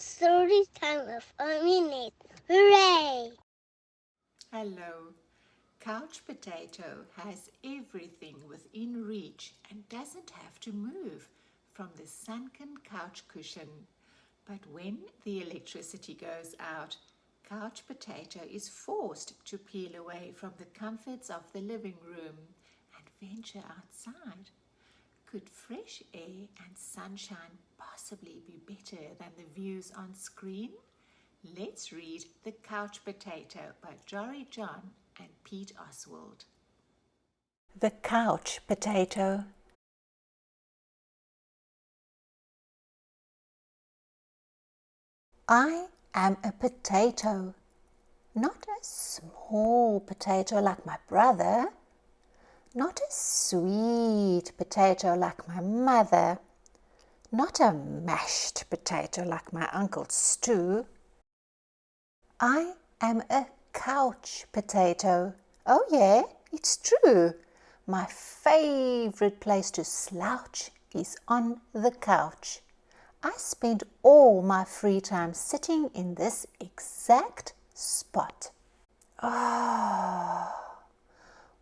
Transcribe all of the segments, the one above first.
Story time of OumiNet. Hooray! Hello. Couch Potato has everything within reach and doesn't have to move from the sunken couch cushion. But when the electricity goes out, Couch Potato is forced to peel away from the comforts of the living room and venture outside. Could fresh air and sunshine possibly be better than the views on screen? Let's read The Couch Potato by Jory John and Pete Oswald. The Couch Potato. I am a potato, not a small potato like my brother, not a sweet potato like my mother, not a mashed potato like my Uncle Stu. I am a couch potato. Oh yeah, it's true. My favorite place to slouch is on the couch. I spend all my free time sitting in this exact spot. Oh,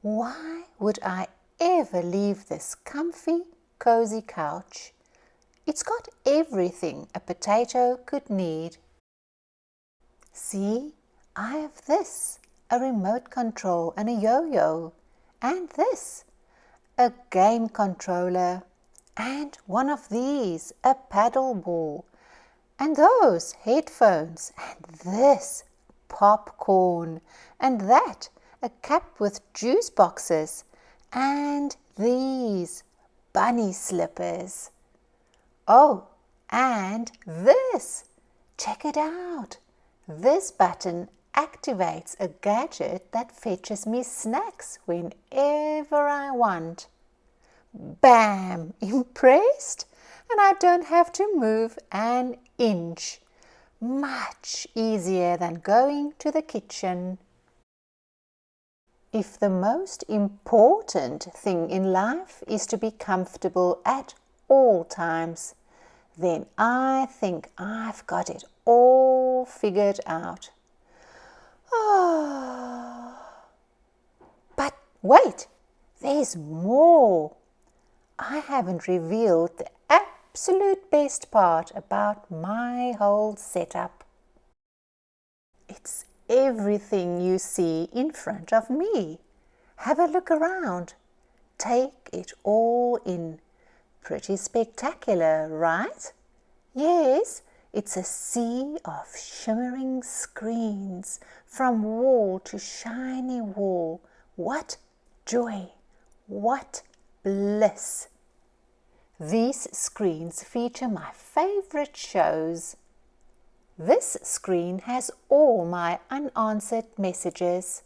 why would I ever leave this comfy, cozy couch? It's got everything a potato could need. See, I have this, a remote control and a yo-yo, and this, a game controller, and one of these, a paddle ball, and those headphones, and this, popcorn, and that, a cup with juice boxes, and these, bunny slippers. Oh, and this, check it out. This button activates a gadget that fetches me snacks whenever I want. Bam! Impressed? And I don't have to move an inch. Much easier than going to the kitchen. If the most important thing in life is to be comfortable at all times, then I think I've got it all figured out. Oh. But wait, there's more. I haven't revealed the absolute best part about my whole setup. It's everything you see in front of me. Have a look around. Take it all in. Pretty spectacular, right? Yes, it's a sea of shimmering screens from wall to shiny wall. What joy! What bliss! These screens feature my favorite shows. This screen has all my unanswered messages.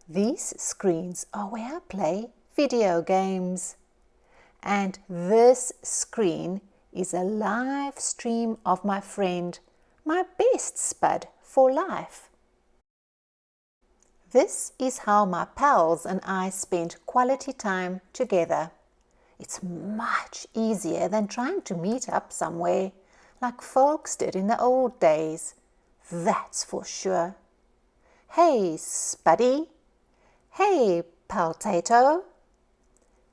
These screens are where I play video games. And this screen is a live stream of my friend, my best spud for life. This is how my pals and I spend quality time together. It's much easier than trying to meet up somewhere like folks did in the old days. That's for sure. Hey, Spuddy. Hey, Paltato.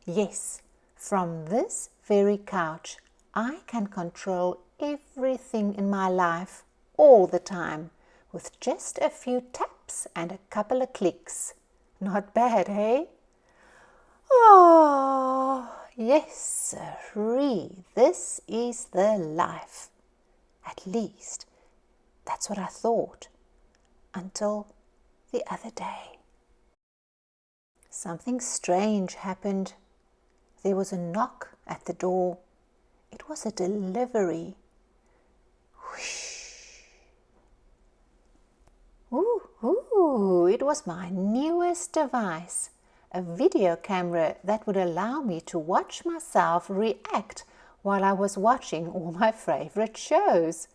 Yes, from this very couch, I can control everything in my life all the time with just a few taps and a couple of clicks. Not bad, eh? Oh, yes, sirree, this is the life. At least, that's what I thought, until the other day. Something strange happened. There was a knock at the door. It was a delivery. Whoosh. Ooh, it was my newest device, a video camera that would allow me to watch myself react while I was watching all my favorite shows.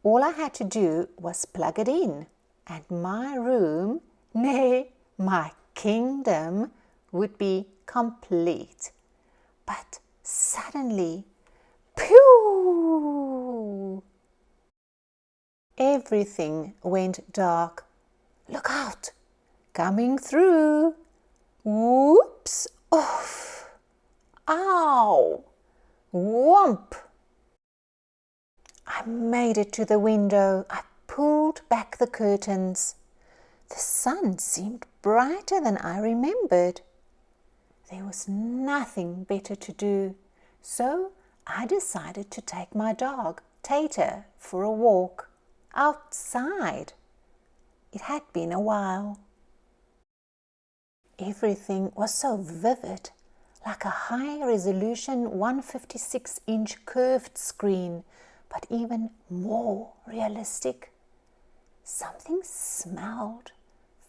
All I had to do was plug it in, and my room, nay, my kingdom, would be complete. But suddenly, pew! everything went dark. Look out! Coming through! Whoops! Oof! Ow! Whomp! I made it to the window. I pulled back the curtains. The sun seemed brighter than I remembered. There was nothing better to do, so I decided to take my dog, Tater, for a walk outside. It had been a while. Everything was so vivid, like a high-resolution 156-inch curved screen, but even more realistic. Something smelled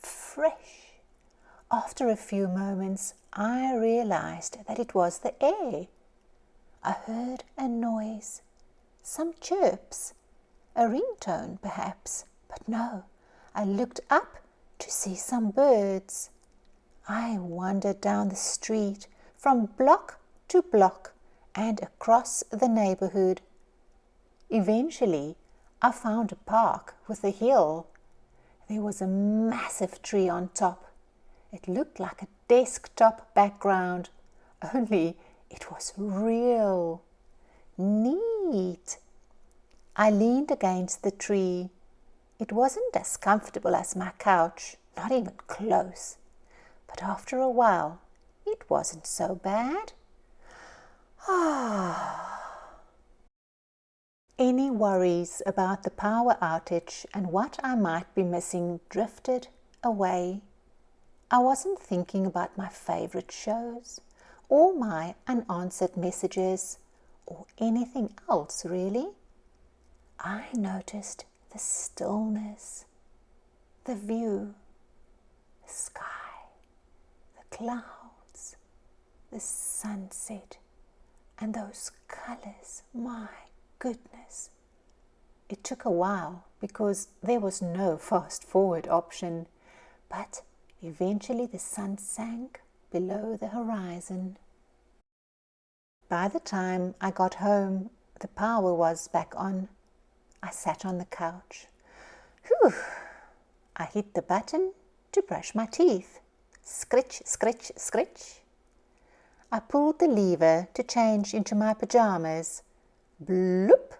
fresh. After a few moments, I realized that it was the air. I heard a noise, some chirps, a ringtone perhaps, but no, I looked up to see some birds. I wandered down the street from block to block and across the neighborhood. Eventually, I found a park with a hill. There was a massive tree on top. It looked like a desktop background, only it was real. Neat. I leaned against the tree. It wasn't as comfortable as my couch, not even close. But after a while, it wasn't so bad. Any worries about the power outage and what I might be missing drifted away. I wasn't thinking about my favorite shows, or my unanswered messages, or anything else really. I noticed the stillness, the view, the sky, the clouds, the sunset, and those colors. My goodness. It took a while because there was no fast forward option, but eventually the sun sank below the horizon. By the time I got home, the power was back on. I sat on the couch. Whew! I hit the button to brush my teeth. Scritch, scritch, scritch. I pulled the lever to change into my pajamas. Bloop!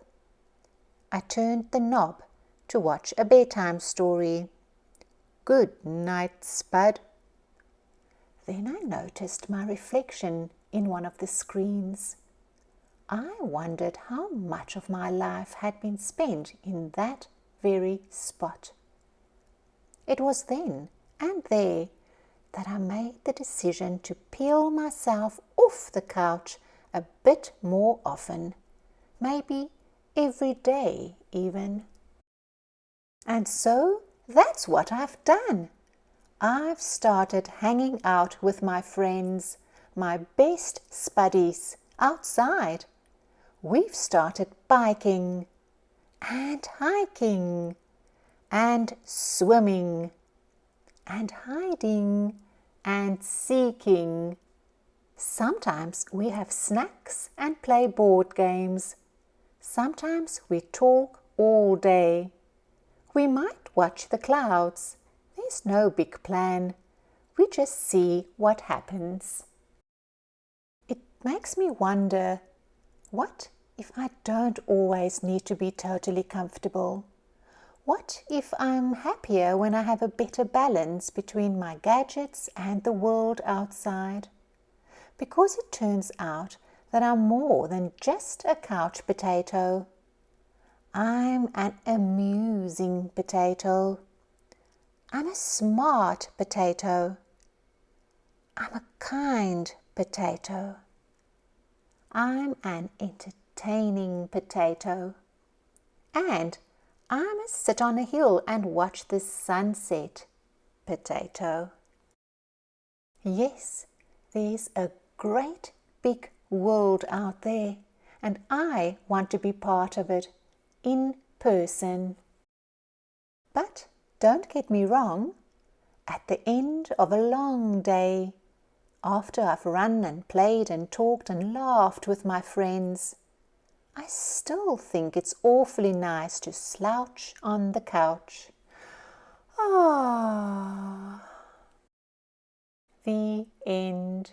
I turned the knob to watch a bedtime story. Good night, Spud. Then I noticed my reflection in one of the screens. I wondered how much of my life had been spent in that very spot. It was then and there that I made the decision to peel myself off the couch a bit more often, maybe every day even. And so that's what I've done. I've started hanging out with my friends, my best spuddies, outside. We've started biking and hiking and swimming and hiding and seeking. Sometimes we have snacks and play board games. Sometimes we talk all day. We might watch the clouds. There's no big plan. We just see what happens. It makes me wonder, what if I don't always need to be totally comfortable? What if I'm happier when I have a better balance between my gadgets and the world outside? Because it turns out that I'm more than just a couch potato. I'm an amusing potato. I'm a smart potato. I'm a kind potato. I'm an entertaining potato. And I'm a sit on a hill and watch the sunset potato. Yes, there's a great big world out there, and I want to be part of it in person. But don't get me wrong, at the end of a long day, after I've run and played and talked and laughed with my friends, I still think it's awfully nice to slouch on the couch. Ah. The end.